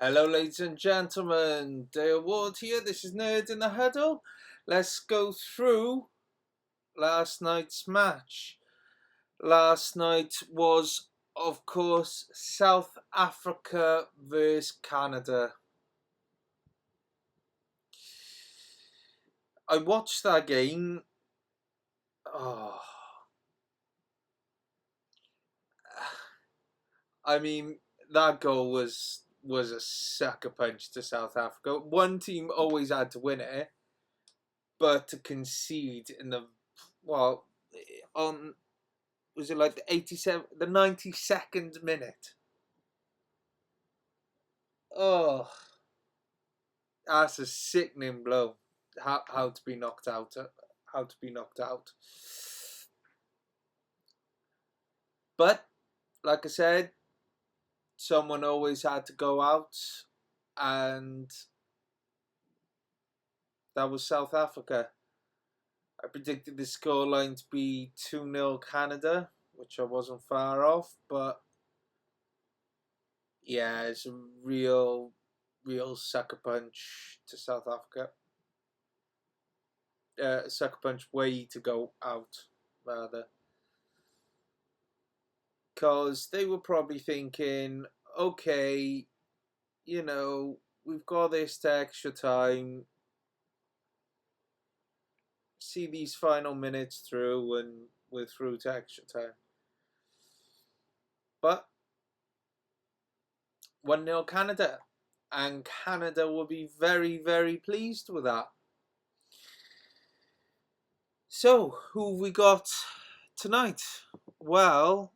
Hello, ladies and gentlemen. Dale Ward here. This is Nerd in the Huddle. Let's go through last night's match. Last night was, of course, South Africa versus Canada. I watched that game. Oh, I mean, that goal was a sucker punch to South Africa. One team always had to win it, but to concede in the on was it like the 92nd minute? Oh, that's a sickening blow. How to be knocked out? How to be knocked out? But like I said, someone always had to go out, and that was South Africa. I predicted the scoreline to be 2-0 Canada, which I wasn't far off, but yeah, it's a real sucker punch to South Africa. Sucker punch way to go out, rather. Because they were probably thinking, okay, we've got this to extra time, see these final minutes through, and we're through to extra time. But 1-0 Canada, and Canada will be very, very pleased with that. So, who have we got tonight? Well,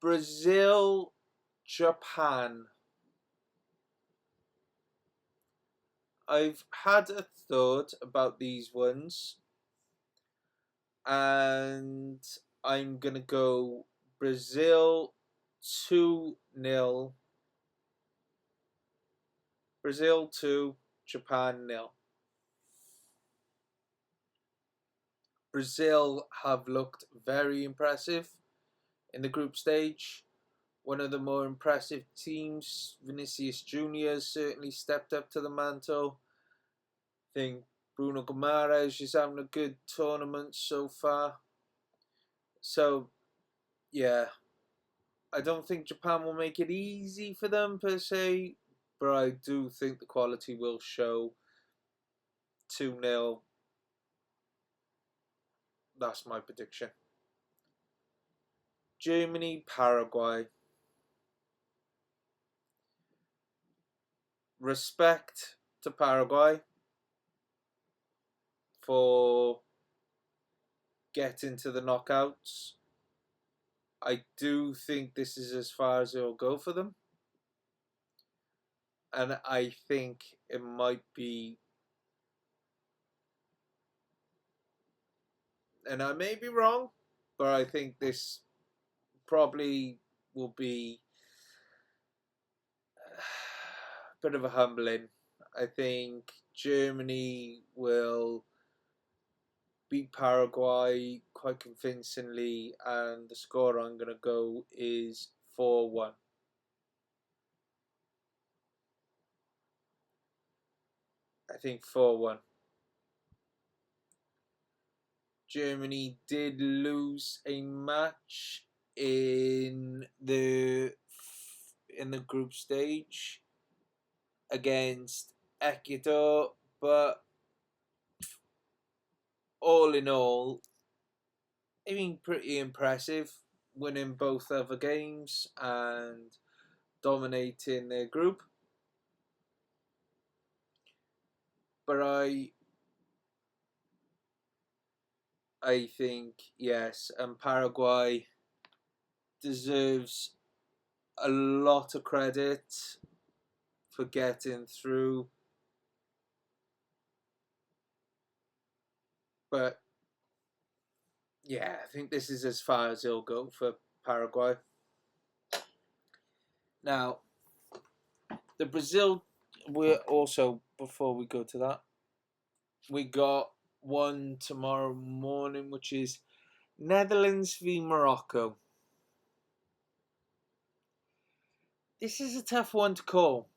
Brazil, Japan. I've had a thought about these ones, and I'm gonna go Brazil 2-0. Brazil 2, Japan 0. Brazil have looked very impressive in the group stage. One of the more impressive teams. Vinicius Junior certainly stepped up to the mantle. I think Bruno Guimaraes is having a good tournament so far. So, yeah, I don't think Japan will make it easy for them per se, but I do think the quality will show. 2-0. That's my prediction. Germany, Paraguay. Respect to Paraguay for getting to the knockouts. I do think this is as far as it'll go for them. And I think it might be, and I may be wrong, but I think this probably will be a bit of a humbling. I think Germany will beat Paraguay quite convincingly, and the score I'm going to go is 4-1. I think 4-1. Germany did lose a match in the group stage against Ecuador, but all in all, I mean, pretty impressive, winning both other games and dominating their group. But I think yes, and Paraguay deserves a lot of credit for getting through. But yeah, I think this is as far as it'll go for Paraguay. Now, the Brazil, we're also, before we go to that, we got one tomorrow morning, which is Netherlands v Morocco. This is a tough one to call.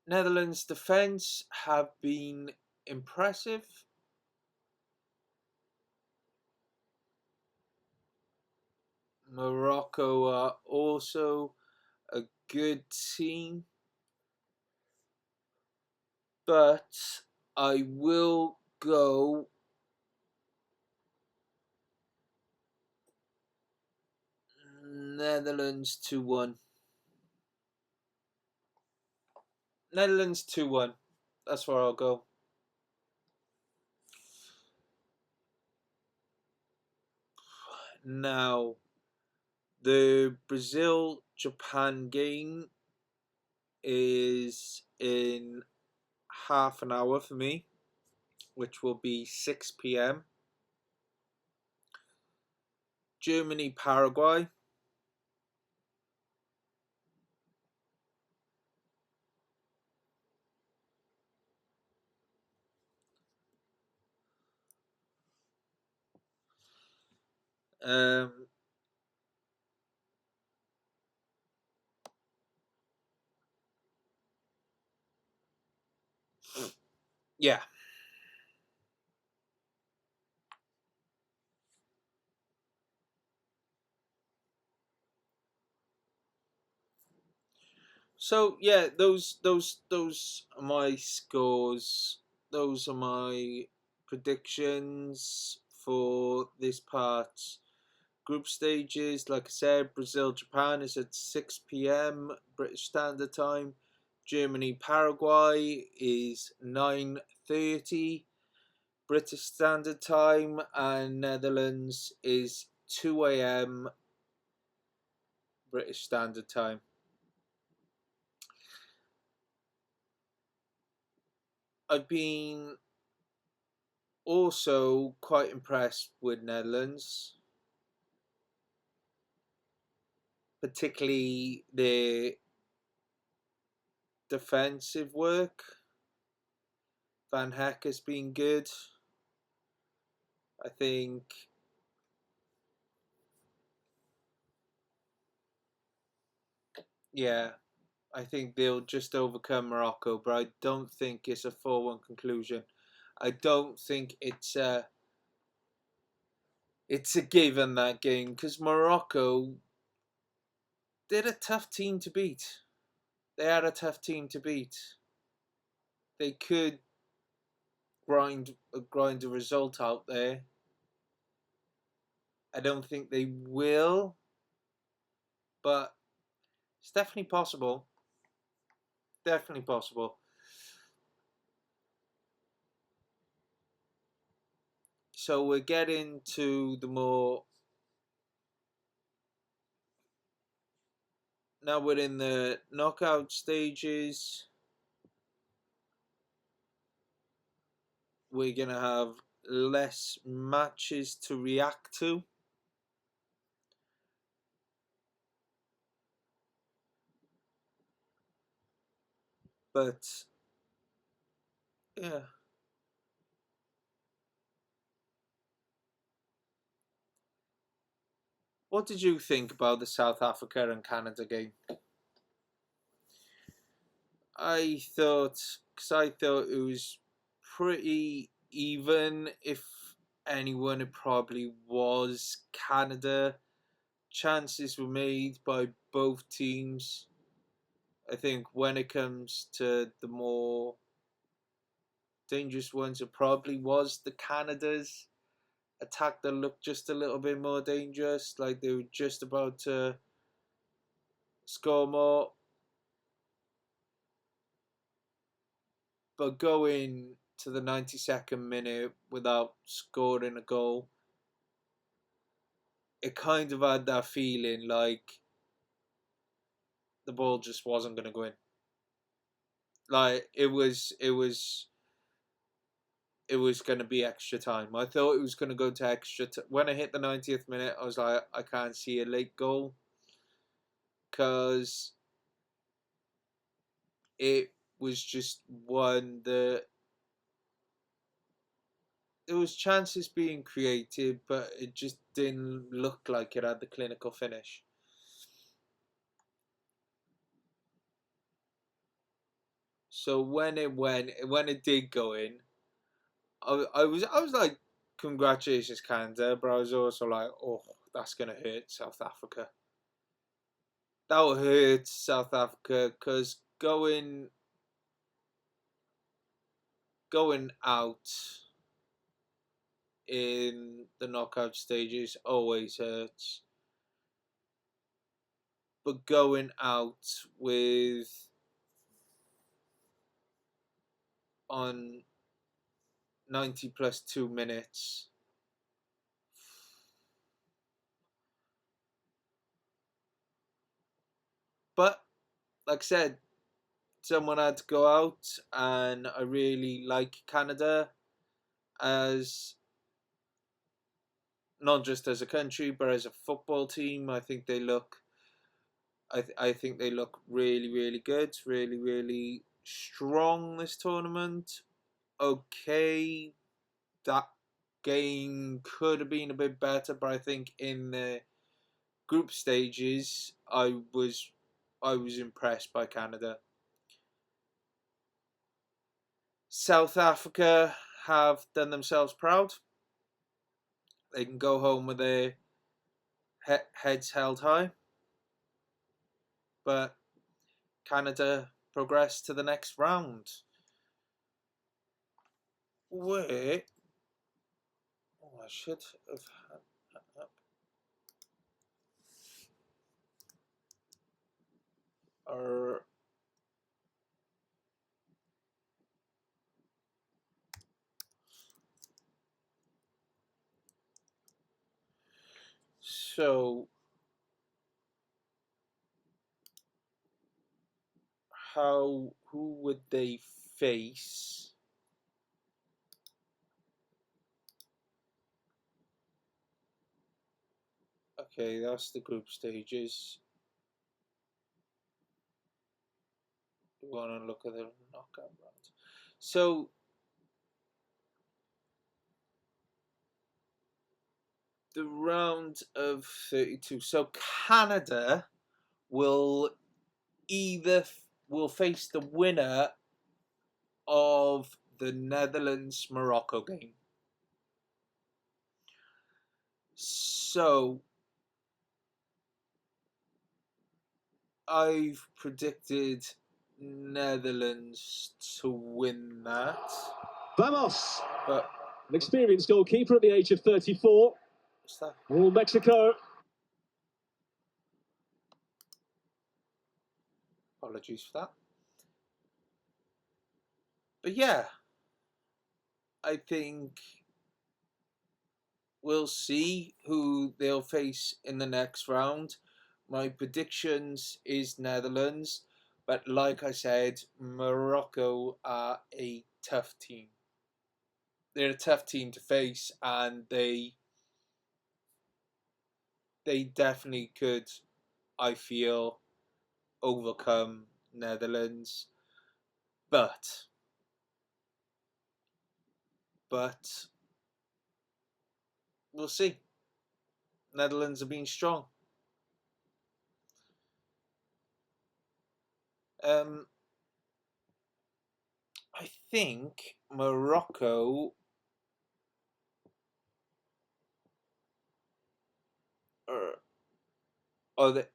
Netherlands' defence have been impressive. Morocco are also a good team. But I will go Netherlands 2-1. Netherlands 2-1. That's where I'll go. Now, the Brazil-Japan game is in half an hour for me, which will be 6 p.m. Germany-Paraguay. Um, yeah. So yeah, those are my scores. Those are my predictions for this part. Group stages, like I said, Brazil Japan is at 6 p.m. British Standard Time. Germany Paraguay is 9:30 British Standard Time, and Netherlands is 2 a.m. British Standard Time. I've been also quite impressed with Netherlands, particularly their defensive work. Van Heck has been good. I think, yeah, I think they'll just overcome Morocco, but I don't think it's a 4-1 conclusion. I don't think it's a given that game because Morocco, they're a tough team to beat. They are a tough team to beat. They could grind a result out there. I don't think they will, but it's definitely possible. Definitely possible. So we're getting to the more. Now we're in the knockout stages. We're going to have less matches to react to. But, yeah. What did you think about the South Africa and Canada game? Because I thought it was pretty even. If anyone, it probably was Canada. Chances were made by both teams. I think when it comes to the more dangerous ones, it probably was the Canada's attack that looked just a little bit more dangerous, like they were just about to score more. But going to the 92nd minute without scoring a goal, it kind of had that feeling like the ball just wasn't going to go in. Like it was going to be extra time. I thought it was going to go to extra. When I hit the 90th minute, I was like, I can't see a late goal because it was just one that there was chances being created, but it just didn't look like it had the clinical finish. So when it did go in, I was like, congratulations Canada, but I was also like, oh, that's gonna hurt South Africa. That will hurt South Africa because going out in the knockout stages always hurts. But going out with on 90 plus 2 minutes, but like I said, someone had to go out, and I really like Canada as not just as a country but as a football team. I think they look really, really good, really, really strong this tournament. Okay, that game could have been a bit better, but I think in the group stages, I was impressed by Canada. South Africa have done themselves proud. They can go home with their heads held high, but Canada progressed to the next round. Where I should have had that up. So who would they face? Okay, that's the group stages. We want to look at the knockout rounds. So the round of 32. So Canada will either will face the winner of the Netherlands Morocco game. So I've predicted Netherlands to win that. Vamos! But an experienced goalkeeper at the age of 34. what's that? All Mexico. Apologies for that. But yeah, I think we'll see who they'll face in the next round. My predictions is Netherlands, but like I said, Morocco are a tough team. They're a tough team to face, and they definitely could, I feel, overcome Netherlands. But we'll see. Netherlands have been strong. I think Morocco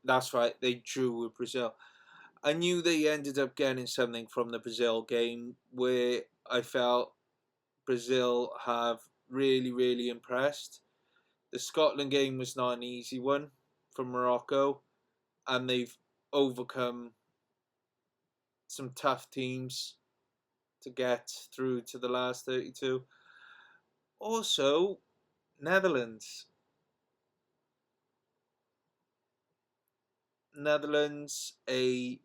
that's right. They drew with Brazil. I knew they ended up getting something from the Brazil game, where I felt Brazil have really, really impressed. The Scotland game was not an easy one for Morocco, and they've overcome some tough teams to get through to the last 32. Also, Netherlands. Netherlands, in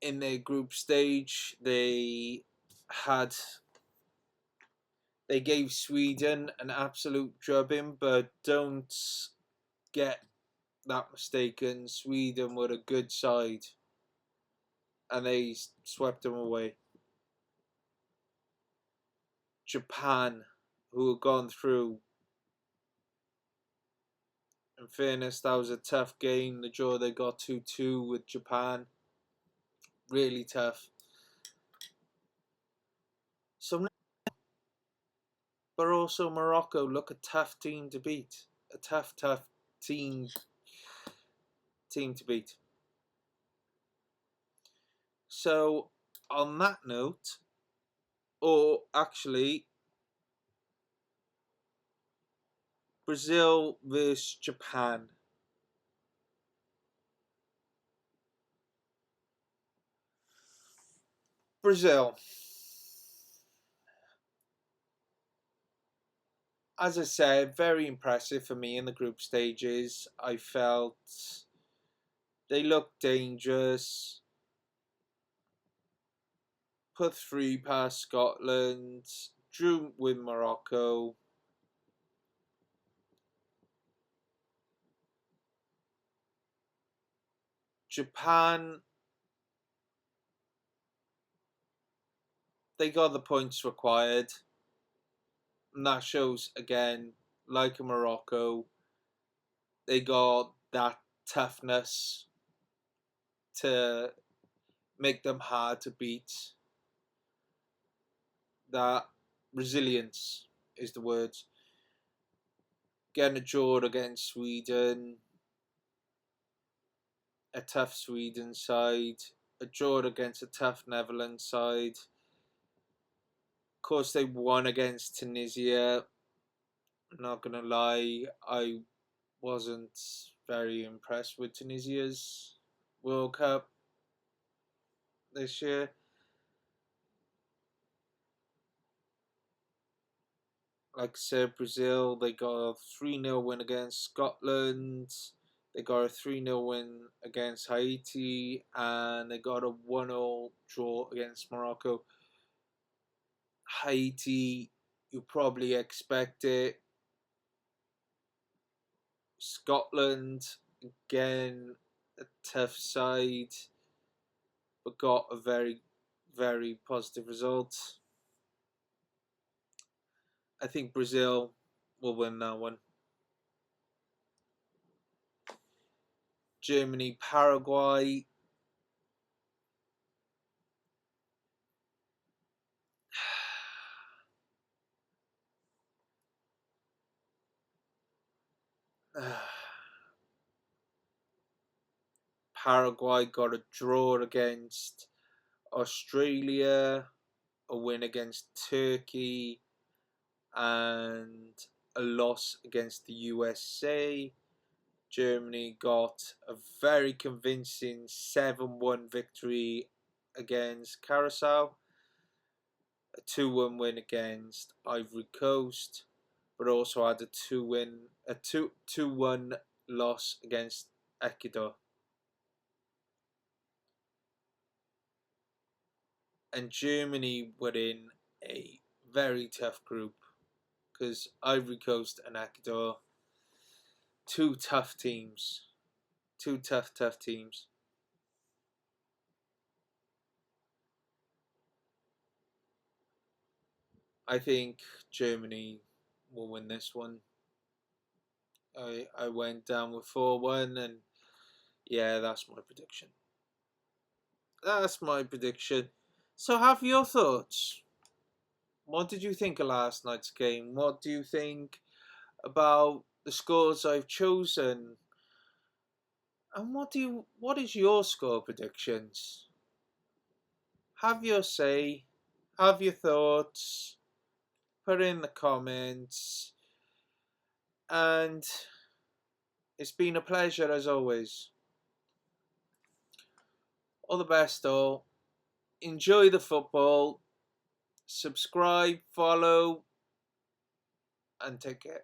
their group stage, they gave Sweden an absolute drubbing, but don't get that mistaken. Sweden were a good side, and they swept them away. Japan, who had gone through In fairness, that was a tough game. The draw they got 2-2 with Japan. Really tough. So, but also Morocco look a tough team to beat. A tough team to beat. So, on that note, or actually, Brazil versus Japan. Brazil. As I said, very impressive for me in the group stages. I felt they looked dangerous. Put 3 past Scotland. Drew with Morocco. Japan, they got the points required. And that shows, again, like in Morocco, they got that toughness to make them hard to beat. That resilience is the word. Getting a draw against Sweden, a tough Sweden side, a draw against a tough Netherlands side. Of course, they won against Tunisia. Not gonna lie, I wasn't very impressed with Tunisia's World Cup this year. Like I said, Brazil, they got a 3-0 win against Scotland. They got a 3-0 win against Haiti. And they got a 1-0 draw against Morocco. Haiti, you probably expect it. Scotland, again, a tough side. But got a very, very positive result. I think Brazil will win that one. Germany, Paraguay. Paraguay got a draw against Australia, a win against Turkey, and a loss against the USA. Germany got a very convincing 7-1 victory against Curacao, a 2-1 win against Ivory Coast, but also had a 2-1 loss against Ecuador. And Germany were in a very tough group because Ivory Coast and Ecuador, two tough teams. Two tough teams. I think Germany will win this one. I went down with 4-1 and yeah, that's my prediction. That's my prediction. So have your thoughts. What did you think of last night's game? What do you think about the scores I've chosen? And what is your score predictions? Have your say, have your thoughts, put in the comments, and it's been a pleasure as always. All the best all. Enjoy the football. Subscribe, follow, and take care.